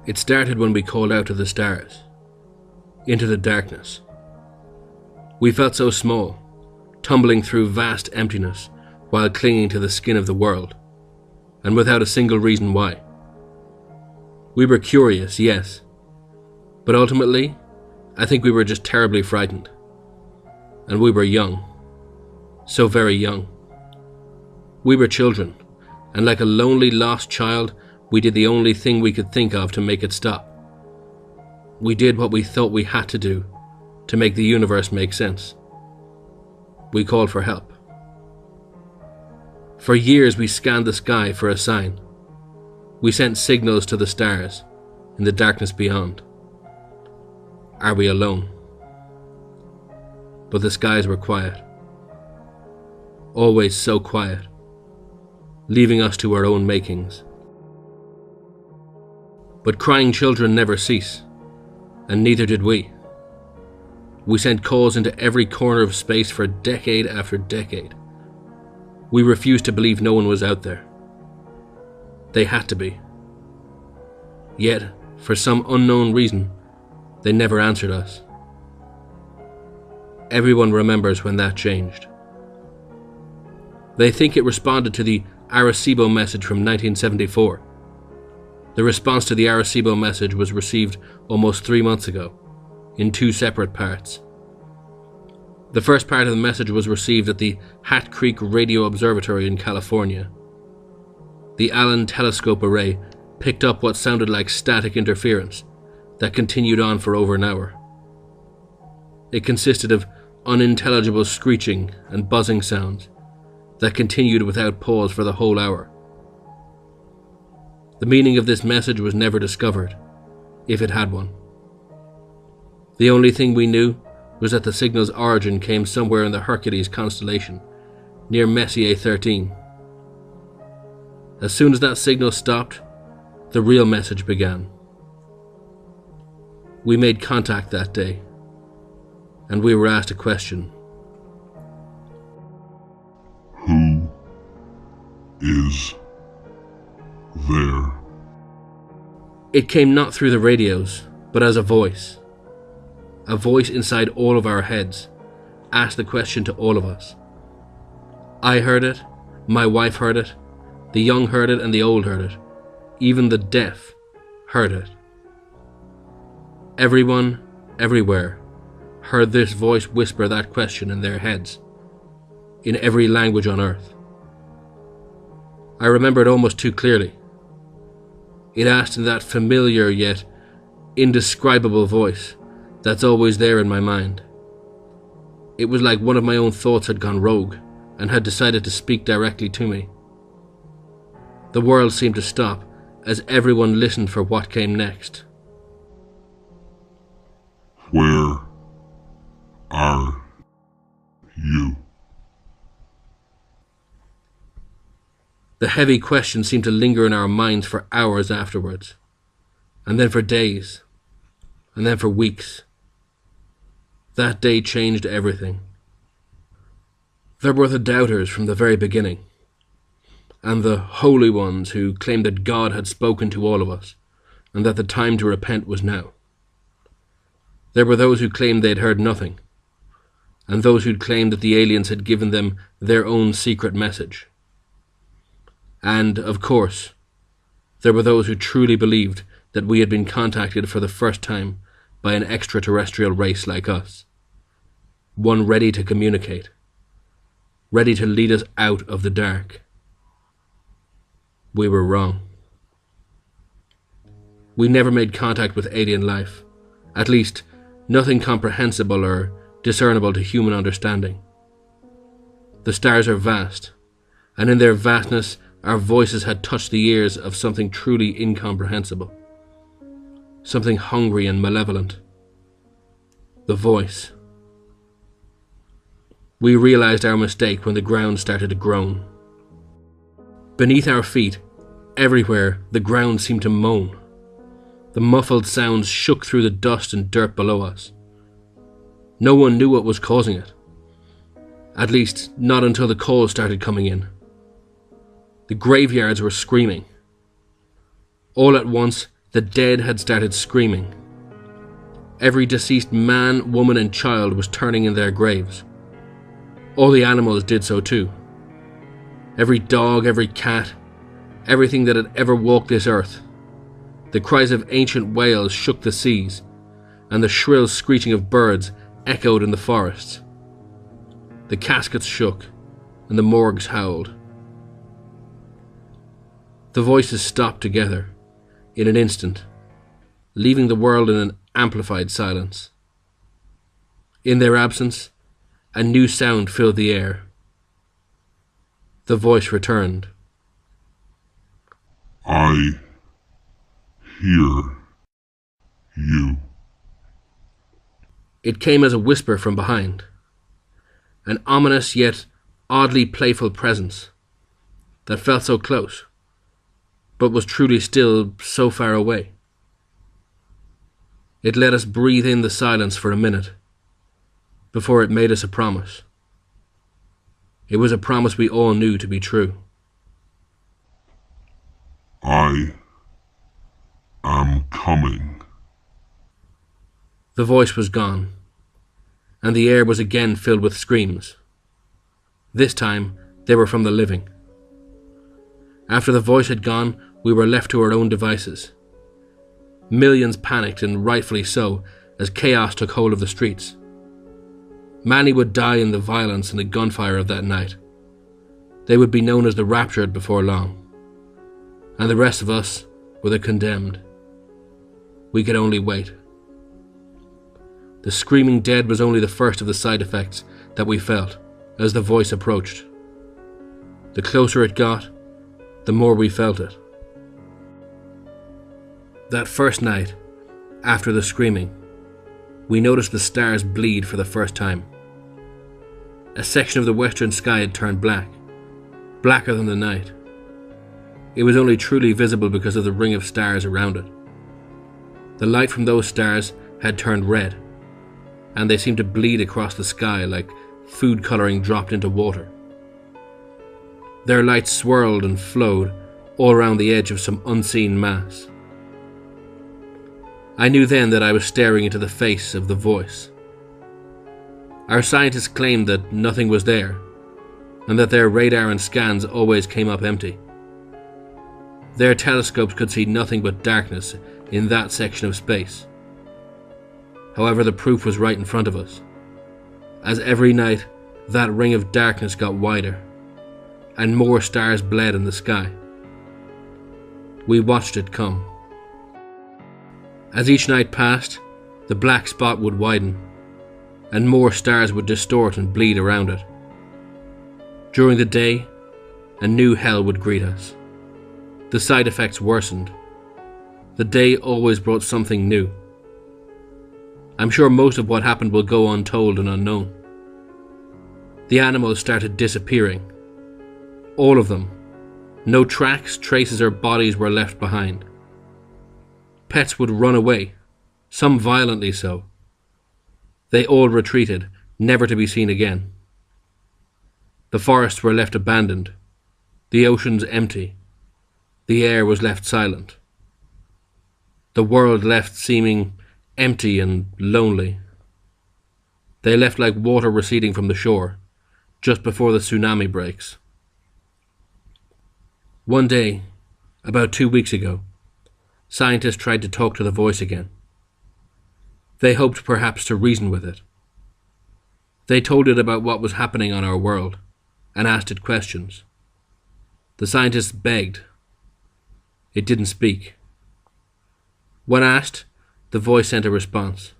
It started when we called out to the stars, into the darkness. We felt so small, tumbling through vast emptiness while clinging to the skin of the world, and without a single reason why. We were curious, yes, but ultimately, I think we were just terribly frightened. And we were young, so very young. We were children, and like a lonely lost child, we did the only thing we could think of to make it stop. We did what we thought we had to do to make the universe make sense. We called for help. For years we scanned the sky for a sign. We sent signals to the stars in the darkness beyond. Are we alone? But the skies were quiet. Always so quiet, leaving us to our own makings. But crying children never cease, and neither did we. We sent calls into every corner of space for decade after decade. We refused to believe no one was out there. They had to be. Yet, for some unknown reason, they never answered us. Everyone remembers when that changed. They think it responded to the Arecibo message from 1974. The response to the Arecibo message was received almost 3 months ago, in 2 separate parts. The first part of the message was received at the Hat Creek Radio Observatory in California. The Allen telescope array picked up what sounded like static interference that continued on for over an hour. It consisted of unintelligible screeching and buzzing sounds that continued without pause for the whole hour. The meaning of this message was never discovered, if it had one. The only thing we knew was that the signal's origin came somewhere in the Hercules constellation, near Messier 13. As soon as that signal stopped, the real message began. We made contact that day, and we were asked a question. Who is there? It came not through the radios, but as a voice. A voice inside all of our heads asked the question to all of us. I heard it, my wife heard it, the young heard it and the old heard it. Even the deaf heard it. Everyone, everywhere, heard this voice whisper that question in their heads, in every language on earth. I remember it almost too clearly. It asked in that familiar yet indescribable voice that's always there in my mind. It was like one of my own thoughts had gone rogue and had decided to speak directly to me. The world seemed to stop as everyone listened for what came next. Where are you? The heavy question seemed to linger in our minds for hours afterwards, and then for days, and then for weeks. That day changed everything. There were the doubters from the very beginning, and the holy ones who claimed that God had spoken to all of us, and that the time to repent was now. There were those who claimed they'd heard nothing, and those who'd claimed that the aliens had given them their own secret message. And, of course, there were those who truly believed that we had been contacted for the first time by an extraterrestrial race like us, one ready to communicate, ready to lead us out of the dark. We were wrong. We never made contact with alien life, at least nothing comprehensible or discernible to human understanding. The stars are vast, and in their vastness our voices had touched the ears of something truly incomprehensible, something hungry and malevolent. The voice. We realized our mistake when the ground started to groan. Beneath our feet, everywhere, the ground seemed to moan. The muffled sounds shook through the dust and dirt below us. No one knew what was causing it. At least, not until the calls started coming in. The graveyards were screaming. All at once, the dead had started screaming. Every deceased man, woman and child was turning in their graves. All the animals did so too. Every dog, every cat, everything that had ever walked this earth. The cries of ancient whales shook the seas, and the shrill screeching of birds echoed in the forests. The caskets shook, and the morgues howled. The voices stopped together, in an instant, leaving the world in an amplified silence. In their absence, a new sound filled the air. The voice returned. I hear you. It came as a whisper from behind, an ominous yet oddly playful presence that felt so close, but was truly still so far away. It let us breathe in the silence for a minute, before it made us a promise. It was a promise we all knew to be true. I am coming. The voice was gone, and the air was again filled with screams. This time, they were from the living. After the voice had gone, we were left to our own devices. Millions panicked, and rightfully so, as chaos took hold of the streets. Many would die in the violence and the gunfire of that night. They would be known as the raptured before long. And the rest of us were the condemned. We could only wait. The screaming dead was only the first of the side effects that we felt as the voice approached. The closer it got, the more we felt it. That first night, after the screaming, we noticed the stars bleed for the first time. A section of the western sky had turned black, blacker than the night. It was only truly visible because of the ring of stars around it. The light from those stars had turned red, and they seemed to bleed across the sky like food coloring dropped into water. Their light swirled and flowed all around the edge of some unseen mass. I knew then that I was staring into the face of the voice. Our scientists claimed that nothing was there, and that their radar and scans always came up empty. Their telescopes could see nothing but darkness in that section of space. However, the proof was right in front of us, as every night that ring of darkness got wider, and more stars bled in the sky. We watched it come. As each night passed, the black spot would widen, and more stars would distort and bleed around it. During the day, a new hell would greet us. The side effects worsened. The day always brought something new. I'm sure most of what happened will go untold and unknown. The animals started disappearing. All of them. No tracks, traces or bodies were left behind. Pets would run away, some violently so. They all retreated, never to be seen again. The forests were left abandoned, the oceans empty, the air was left silent. The world left seeming empty and lonely. They left like water receding from the shore, just before the tsunami breaks. One day, about 2 weeks ago, scientists tried to talk to the voice again. They hoped perhaps to reason with it. They told it about what was happening on our world, and asked it questions. The scientists begged. It didn't speak. When asked, the voice sent a response.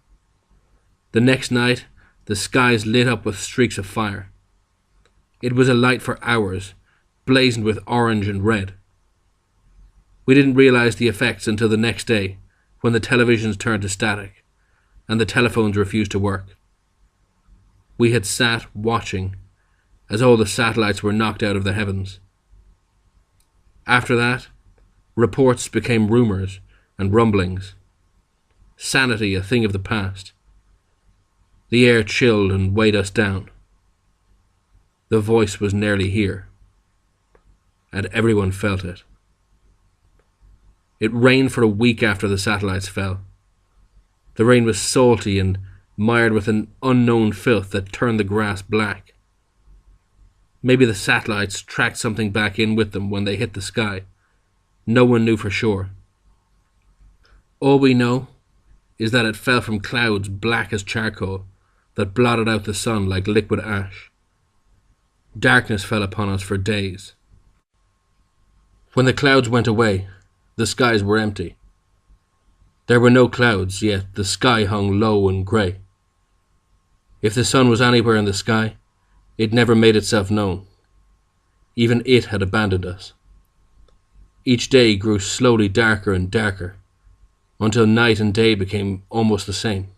The next night, the skies lit up with streaks of fire. It was alight for hours, blazoned with orange and red. We didn't realize the effects until the next day, when the televisions turned to static, and the telephones refused to work. We had sat watching, as all the satellites were knocked out of the heavens. After that, reports became rumors and rumblings. Sanity a thing of the past. The air chilled and weighed us down. The voice was nearly here, and everyone felt it. It rained for a week after the satellites fell. The rain was salty and mired with an unknown filth that turned the grass black. Maybe the satellites tracked something back in with them when they hit the sky. No one knew for sure. All we know is that it fell from clouds black as charcoal that blotted out the sun like liquid ash. Darkness fell upon us for days. When the clouds went away, the skies were empty. There were no clouds, yet the sky hung low and grey. If the sun was anywhere in the sky, it never made itself known. Even it had abandoned us. Each day grew slowly darker and darker, until night and day became almost the same.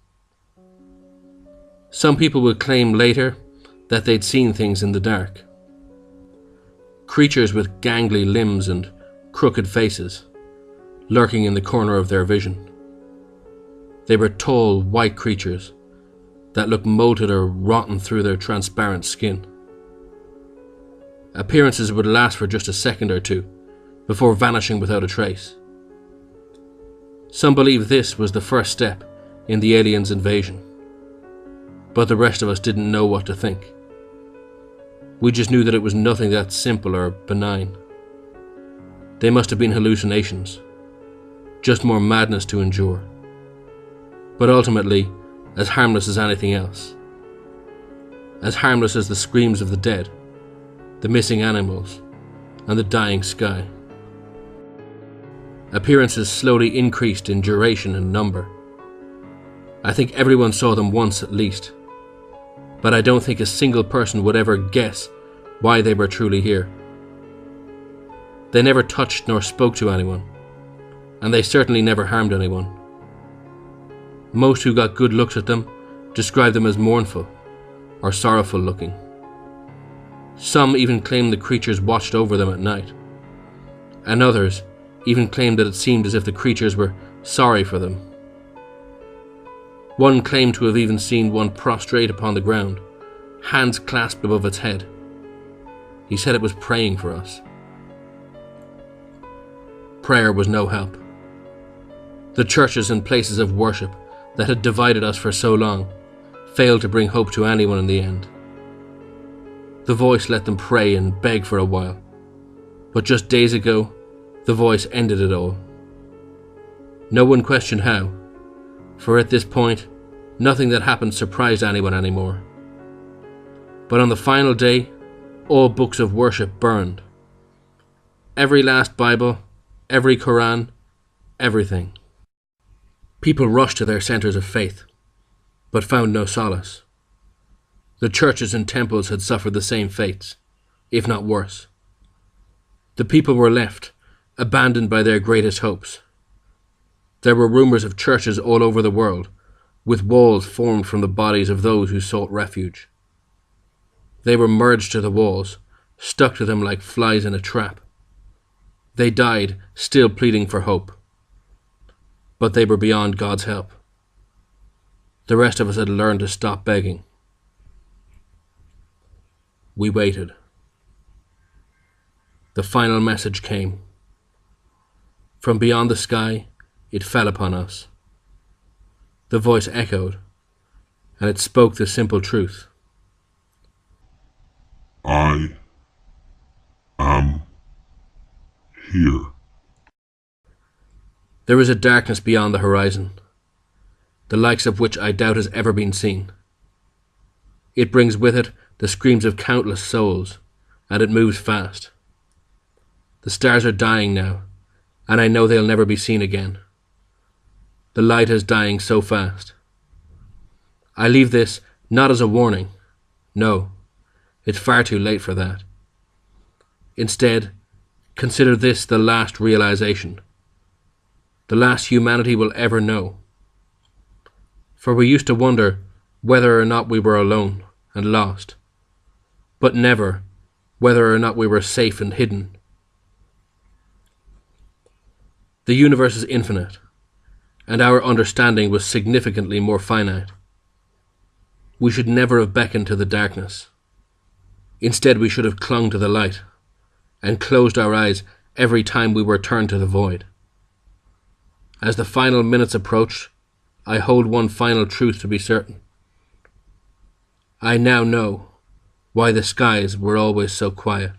Some people would claim later that they'd seen things in the dark. Creatures with gangly limbs and crooked faces, lurking in the corner of their vision. They were tall, white creatures that looked molted or rotten through their transparent skin. Appearances would last for just a second or two, before vanishing without a trace. Some believed this was the first step in the aliens' invasion, but the rest of us didn't know what to think. We just knew that it was nothing that simple or benign. They must have been hallucinations, just more madness to endure, but ultimately as harmless as anything else. As harmless as the screams of the dead, the missing animals, and the dying sky. Appearances slowly increased in duration and number. I think everyone saw them once at least, but I don't think a single person would ever guess why they were truly here. They never touched nor spoke to anyone, and they certainly never harmed anyone. Most who got good looks at them described them as mournful or sorrowful looking. Some even claimed the creatures watched over them at night, and others even claimed that it seemed as if the creatures were sorry for them. One claimed to have even seen one prostrate upon the ground, hands clasped above its head. He said it was praying for us. Prayer was no help. The churches and places of worship that had divided us for so long failed to bring hope to anyone in the end. The voice let them pray and beg for a while, but just days ago, the voice ended it all. No one questioned how, for at this point, nothing that happened surprised anyone anymore. But on the final day, all books of worship burned. Every last Bible, every Quran, everything. People rushed to their centers of faith, but found no solace. The churches and temples had suffered the same fates, if not worse. The people were left, abandoned by their greatest hopes. There were rumors of churches all over the world, with walls formed from the bodies of those who sought refuge. They were merged to the walls, stuck to them like flies in a trap. They died, still pleading for hope. But they were beyond God's help. The rest of us had learned to stop begging. We waited. The final message came. From beyond the sky, it fell upon us. The voice echoed, and it spoke the simple truth. I am here. There is a darkness beyond the horizon, the likes of which I doubt has ever been seen. It brings with it the screams of countless souls, and it moves fast. The stars are dying now, and I know they'll never be seen again. The light is dying so fast. I leave this not as a warning. No, it's far too late for that. Instead, consider this the last realization, the last humanity will ever know. For we used to wonder whether or not we were alone and lost, but never whether or not we were safe and hidden. The universe is infinite, and our understanding was significantly more finite. We should never have beckoned to the darkness. Instead, we should have clung to the light and closed our eyes every time we were turned to the void. As the final minutes approach, I hold one final truth to be certain. I now know why the skies were always so quiet.